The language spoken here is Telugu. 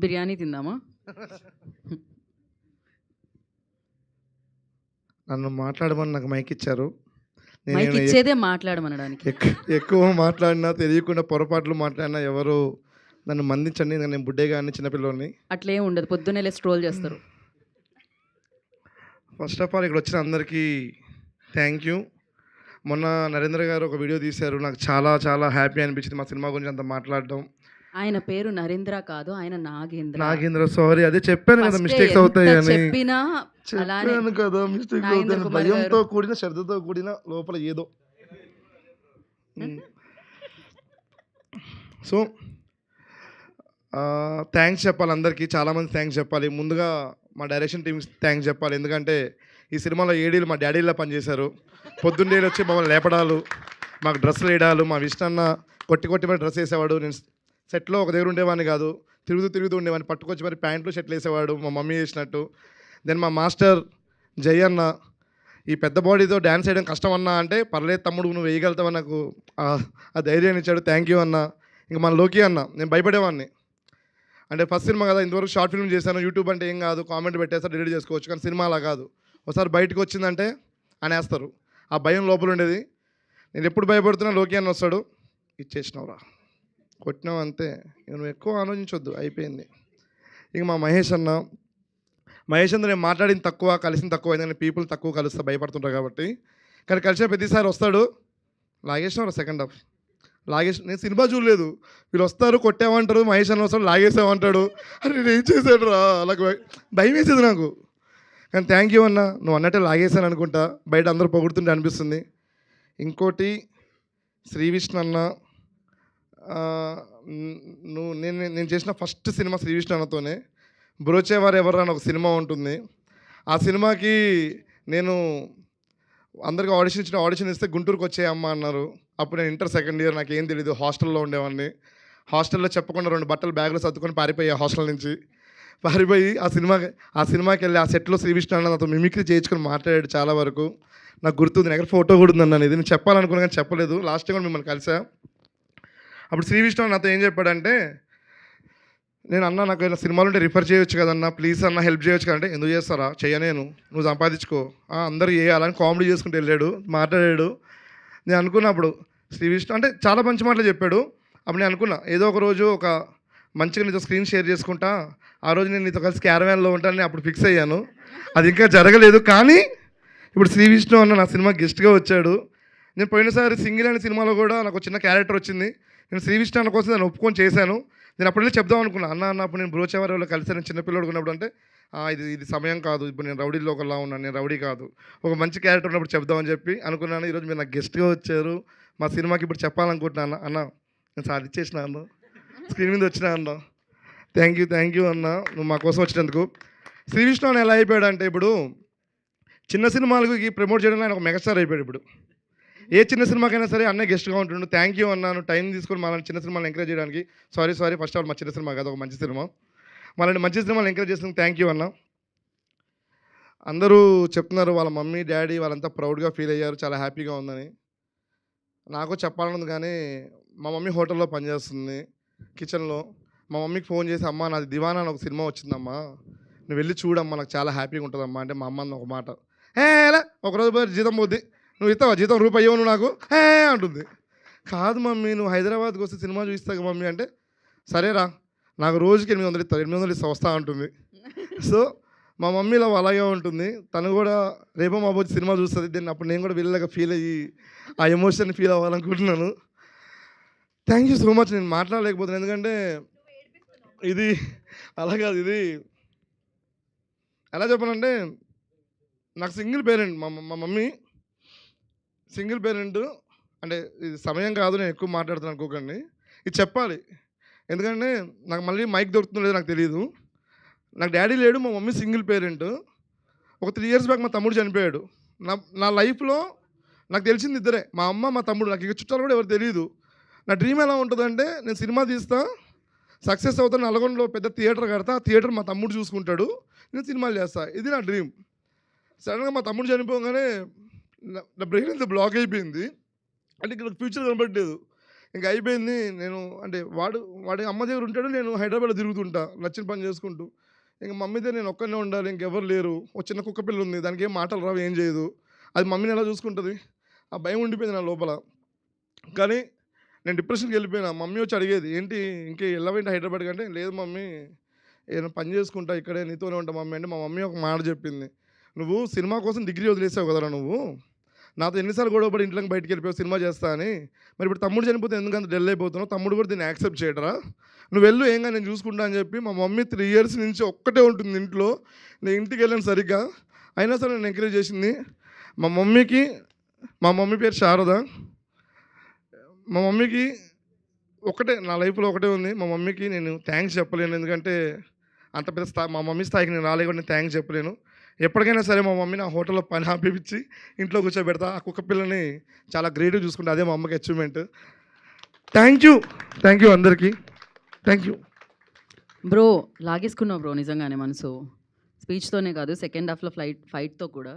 బిర్యానీ తిందామా? నన్ను మాట్లాడమని నాకు మైక్ ఇచ్చారు. మైక్ నేనేమైనా ఇచ్చేదే మాట్లాడమనడానికి. ఎక్కువ మాట్లాడినా, తెలియకుండా పొరపాట్లు మాట్లాడినా ఎవరు నన్ను మన్నించండి. నేను బుడ్డే గాడిని, చిన్నపిల్లోడిని. అట్లేం ఉండదు. పొద్దున్నే లేసి స్క్రోల్ చేస్తారు. ఫస్ట్ ఆఫ్ ఆల్ ఇక్కడొచ్చిన అందరికీ థ్యాంక్ యూ. మొన్న నరేంద్ర గారు ఒక వీడియో తీశారు. నాకు చాలా చాలా హ్యాపీ అనిపించింది మా సినిమా గురించి అంత మాట్లాడడం. ఆయన పేరు నరేంద్ర కాదు, ఆయన నాగేంద్ర. నాగేంద్ర సారీ, అదే చెప్పాను కదా ఫస్టే మిస్టేక్స్ ఎంత అవుతాయని. చెప్పినా అలానే చెప్పాను కదా మిస్టేక్స్ నాగేంద్ర అవుతాయని. కుమార్ గారు. భయంతో కూడిన, శ్రద్ధతో కూడిన లోపల ఏదో. సో థ్యాంక్స్ చెప్పాలి అందరికీ, చాలామంది థ్యాంక్స్ చెప్పాలి. ముందుగా మా డైరెక్షన్ టీమ్కి థ్యాంక్స్ చెప్పాలి. ఎందుకంటే ఈ సినిమాలో ఏడీలు మా డాడీలా పనిచేశారు. పొద్దున్నే వచ్చి మమ్మల్ని లేపడాలు, మాకు డ్రెస్సులు వేయడాలు. మా విష్ణన్న కొట్టి కొట్టి మరి డ్రెస్ వేసేవాడు. నేను సెట్లో ఒక దగ్గర ఉండేవాడిని కాదు, తిరుగుతూ ఉండేవాడిని. పట్టుకొచ్చి మరి ప్యాంట్లు షర్ట్లు వేసేవాడు మా మమ్మీ వేసినట్టు. దెన్ మా మాస్టర్ జై అన్న, ఈ పెద్ద బాడీతో డ్యాన్స్ వేయడం కష్టం అన్నా అంటే, పర్లేదు తమ్ముడు నువ్వు వేయగలుగుతావు, నాకు ఆ ధైర్యాన్ని ఇచ్చాడు. థ్యాంక్ యూ అన్న. ఇంకా మన లోకి అన్న, నేను భయపడేవాడిని. అంటే ఫస్ట్ సినిమా కదా, ఇంతవరకు షార్ట్ ఫిల్మ్ చేశాను. యూట్యూబ్ అంటే ఏం కాదు, కామెంట్ పెట్టేస్తారు, డిలీట్ చేసుకోవచ్చు. కానీ సినిమా అలా కాదు, ఒకసారి బయటకు వచ్చిందంటే అనేస్తారు. ఆ భయం లోపల ఉండేది. నేను ఎప్పుడు భయపడుతున్నా లోకి అన్న వస్తాడు, ఇచ్చేసినావురా, కొట్టినావు అంతే, ఇక నువ్వు ఎక్కువ ఆలోచించొద్దు, అయిపోయింది. ఇక మా మహేష్ అన్న నేను మాట్లాడింది తక్కువ, కలిసింది తక్కువ. ఎందుకంటే పీపుల్ తక్కువ కలుస్తా, భయపడుతుంటారు కాబట్టి. కానీ కలిసిన ప్రతిసారి వస్తాడు, లాగేసినవరా సెకండ్ హాఫ్, లాగేసి. నేను సినిమా చూడలేదు, వీళ్ళు వస్తారు కొట్టామంటారు, మహేష్ అన్న వస్తాడు లాగేసామంటాడు. అరే నేను ఏం చేశాడు రా, అలా భయం వేసేది నాకు. కానీ థ్యాంక్ యూ అన్న, నువ్వు అన్నట్టే లాగేసాను అనుకుంటా, బయట అందరూ పొగుడుతుంటే అనిపిస్తుంది. ఇంకోటి శ్రీవిష్ణు అన్న, నేను చేసిన ఫస్ట్ సినిమా శ్రీవిష్ణు అన్నతోనే. బ్రోచేవారు ఎవరు అని ఒక సినిమా ఉంటుంది. ఆ సినిమాకి నేను అందరికీ ఆడిషన్ ఇస్తే గుంటూరుకు వచ్చేయమ్మ అన్నారు. అప్పుడు నేను ఇంటర్ సెకండ్ ఇయర్, నాకు ఏం తెలియదు, హాస్టల్లో ఉండేవాడిని. హాస్టల్లో చెప్పకుండా 2 బట్టలు బ్యాగ్లో సర్దుకొని పారిపోయా హాస్టల్ నుంచి. పారిపోయి ఆ సినిమాకి వెళ్ళి ఆ సెట్లో శ్రీవిష్ణు అన్న నాతో మిమిక్రీ చేయించుకొని మాట్లాడాడు చాలా వరకు. నాకు గుర్తుంది, దగ్గర ఫోటో కూడా ఉందన్నాను. ఇది నేను చెప్పాలనుకున్నా కానీ చెప్పలేదు. లాస్ట్ టైం కూడా మిమ్మల్ని కలిసా. అప్పుడు శ్రీవిష్ణు నాతో ఏం చెప్పాడంటే, నేను అన్న నాకు ఏదైనా సినిమాలు ఉంటే రిఫర్ చేయొచ్చు కదన్నా, ప్లీజ్ అన్న హెల్ప్ చేయొచ్చు కదంటే, ఎందుకు చేస్తారా, చేయనేను, నువ్వు సంపాదించుకో, అందరూ చేయాలని కామెడీ చేసుకుంటూ వెళ్ళాడు, మాట్లాడాడు. నేను అనుకున్నప్పుడు శ్రీవిష్ణు అంటే చాలా మంచి మాటలు చెప్పాడు. అప్పుడు నేను అనుకున్నా, ఏదో ఒక రోజు ఒక మంచిగా నీతో స్క్రీన్ షేర్ చేసుకుంటా, ఆ రోజు నేను నీతో కలిసి క్యారవాన్లో ఉంటానని అప్పుడు ఫిక్స్ అయ్యాను. అది ఇంకా జరగలేదు. కానీ ఇప్పుడు శ్రీవిష్ణు అన్న నా సినిమా గెస్ట్గా వచ్చాడు. నేను పోయినసారి సింగిల్ అనే సినిమాలో కూడా నాకు చిన్న క్యారెక్టర్ వచ్చింది. నేను శ్రీవిష్ణు అన్న కోసం నేను ఒప్పుకొని చేశాను. నేను అప్పుడు చెప్దాం అనుకున్నా, అన్న అప్పుడు నేను బ్రోచేవారి వాళ్ళు కలిసాను చిన్నపిల్లడు ఉన్నప్పుడు. అంటే ఇది సమయం కాదు, ఇప్పుడు నేను రౌడీలో ఒకలా ఉన్నాను, నేను రౌడీ కాదు, ఒక మంచి క్యారెక్టర్ ఉన్నప్పుడు చెప్దామని చెప్పి అనుకున్నాను. ఈరోజు మీరు నాకు గెస్ట్గా వచ్చారు మా సినిమాకి. ఇప్పుడు చెప్పాలనుకుంటున్నాను అన్న, నేను సాధించేసిన అన్న, స్క్రీన్ మీద వచ్చినా అన్న. థ్యాంక్ యూ అన్న, నువ్వు మా కోసం వచ్చినందుకు. శ్రీవిష్ణు అన్న ఎలా అయిపోయాడు అంటే, ఇప్పుడు చిన్న సినిమాలకి ప్రమోట్ చేయడానికి ఆయన ఒక మెగాస్టార్ అయిపోయాడు. ఇప్పుడు ఏ చిన్న సినిమాకైనా సరే అన్న గెస్ట్గా ఉంటుండు. థ్యాంక్ యూ అన్నాను, టైం తీసుకొని మన చిన్న సినిమాలు ఎంకరేజ్ చేయడానికి. సారీ ఫస్ట్ ఆఫ్ ఆల్ మా చిన్న సినిమా కాదు, ఒక మంచి సినిమా. మనల్ని మంచి సినిమాలు ఎంకరేజ్ చేసినందుకు థ్యాంక్ యూ అన్న. అందరూ చెప్తున్నారు వాళ్ళ మమ్మీ డాడీ వాళ్ళంతా ప్రౌడ్గా ఫీల్ అయ్యారు, చాలా హ్యాపీగా ఉందని. నాకు చెప్పాలన్నది, కానీ మా మమ్మీ హోటల్లో పనిచేస్తుంది, కిచెన్లో. మా మమ్మీకి ఫోన్ చేసి, అమ్మ నాది దివానా అని ఒక సినిమా వచ్చిందమ్మా, నువ్వు వెళ్ళి చూడమ్మా, నాకు చాలా హ్యాపీగా ఉంటుందమ్మా అంటే, మా అమ్మ అన్న ఒక మాట, ఎలా ఒకరోజు పోయి జీతం పోద్ది, నువ్వు ఇస్తావా జీతం, రూపాయి ఇవ్వవు నువ్వు నాకు అంటుంది. కాదు మమ్మీ, నువ్వు హైదరాబాద్కి వస్తే సినిమా చూస్తావు మమ్మీ అంటే, సరేరా నాకు రోజుకి 800 ఇస్తా, 800 ఇస్తా వస్తా ఉంటుంది. సో మా మమ్మీలో అలాగే ఉంటుంది. తను కూడా రేపో మా పోతే సినిమా చూస్తుంది. దీన్ని అప్పుడు నేను కూడా వీళ్ళగా ఫీల్ అయ్యి ఆ ఎమోషన్ ఫీల్ అవ్వాలనుకుంటున్నాను. Thank you so much. నేను మాట్లాడలేకపోతున్నాను, ఎందుకంటే ఇది అలా కాదు, ఇది ఎలా చెప్పాలంటే, నాకు సింగిల్ పేరెంట్ మా మమ్మీ సింగిల్ పేరెంట్. అంటే ఇది సమయం కాదు, నేను ఎక్కువ మాట్లాడుతున్నాను అనుకోకండి, ఇది చెప్పాలి. ఎందుకంటే నాకు మళ్ళీ మైక్ దొరుకుతుందో లేదో నాకు తెలియదు. నాకు డాడీ లేడు, మా మమ్మీ సింగిల్ పేరెంట్. ఒక 3 years బ్యాక్ మా తమ్ముడు చనిపోయాడు. నా లైఫ్లో నాకు తెలిసింది ఇద్దరే, మా అమ్మ మా తమ్ముడు. నాకు ఇక చుట్టాలు కూడా ఎవరు తెలియదు. నా డ్రీమ్ ఎలా ఉంటుందంటే, నేను సినిమా తీస్తా, సక్సెస్ అవుతాను, నల్గొండలో పెద్ద థియేటర్ కడతా, ఆ థియేటర్ మా తమ్ముడు చూసుకుంటాడు, నేను సినిమాలు చేస్తా, ఇది నా డ్రీమ్. సడన్గా మా తమ్ముడు చనిపోగానే నా బ్రెయిన్ అంతా బ్లాక్ అయిపోయింది. అంటే ఇక్కడ ఫ్యూచర్ కనబడలేదు. ఇంకా అయిపోయింది. నేను అంటే వాడి అమ్మ దగ్గర ఉంటాడు, నేను హైదరాబాద్లో తిరుగుతుంటా నచ్చిన పని చేసుకుంటూ. ఇంక మమ్మీతో నేను ఒక్కనే ఉండాలి, ఇంకెవరు లేరు. ఒక చిన్న కుక్క పిల్ల ఉంది, దానికి ఏం మాటలు రావు, ఏం చేయదు. అది మమ్మీని ఎలా చూసుకుంటుంది? ఆ భయం ఉండిపోయింది నా లోపల. కానీ నేను డిప్రెషన్కి వెళ్ళిపోయినా. మమ్మీ వచ్చి అడిగేది, ఏంటి ఇంకే వెళ్ళవేంటి హైదరాబాద్కి అంటే, లేదు మమ్మీ ఏదైనా పని చేసుకుంటా, ఇక్కడే నీతోనే ఉంటా మమ్మీ అంటే, మా మమ్మీ ఒక మాట చెప్పింది, నువ్వు సినిమా కోసం డిగ్రీ వదిలేసావు కదరా నువ్వు, నాతో ఎన్నిసార్లు గొడవపడి ఇంట్లోకి బయటికి వెళ్ళిపోయావు సినిమా చేస్తా అని, మరి ఇప్పుడు తమ్ముడు చనిపోతే ఎందుకంత డెల్ అయిపోతున్నావు, తమ్ముడు కూడా దీన్ని యాక్సెప్ట్ చేయడరా, నువ్వు వెళ్ళు ఏంగా నేను చూసుకుంటా అని చెప్పి మా మమ్మీ 3 years నుంచి ఒక్కటే ఉంటుంది ఇంట్లో. నేను ఇంటికి వెళ్ళాను సరిగ్గా, అయినా సరే నేను ఎంకరేజ్ చేసింది. మా మమ్మీ పేరు శారద. మా మమ్మీకి ఒకటే నా లైఫ్లో ఒకటే ఉంది. మా మమ్మీకి నేను థ్యాంక్స్ చెప్పలేను, ఎందుకంటే అంత పెద్ద మా మమ్మీ స్థాయికి నేను రాలేకుండా నేను థ్యాంక్స్ చెప్పలేను. ఎప్పటికైనా సరే మా మమ్మీ నా హోటల్లో పని ఆపిపించి ఇంట్లో కూర్చోబెడతా. ఆ కుక్క పిల్లని చాలా గ్రేట్గా చూసుకుంటా, అదే మా అమ్మకి అచీవ్మెంట్. థ్యాంక్ యూ అందరికీ. Thank you bro. లాగేసుకున్నావు బ్రో నిజంగానే మనసు. స్పీచ్తోనే కాదు, సెకండ్ హాఫ్లో ఫైట్తో కూడా.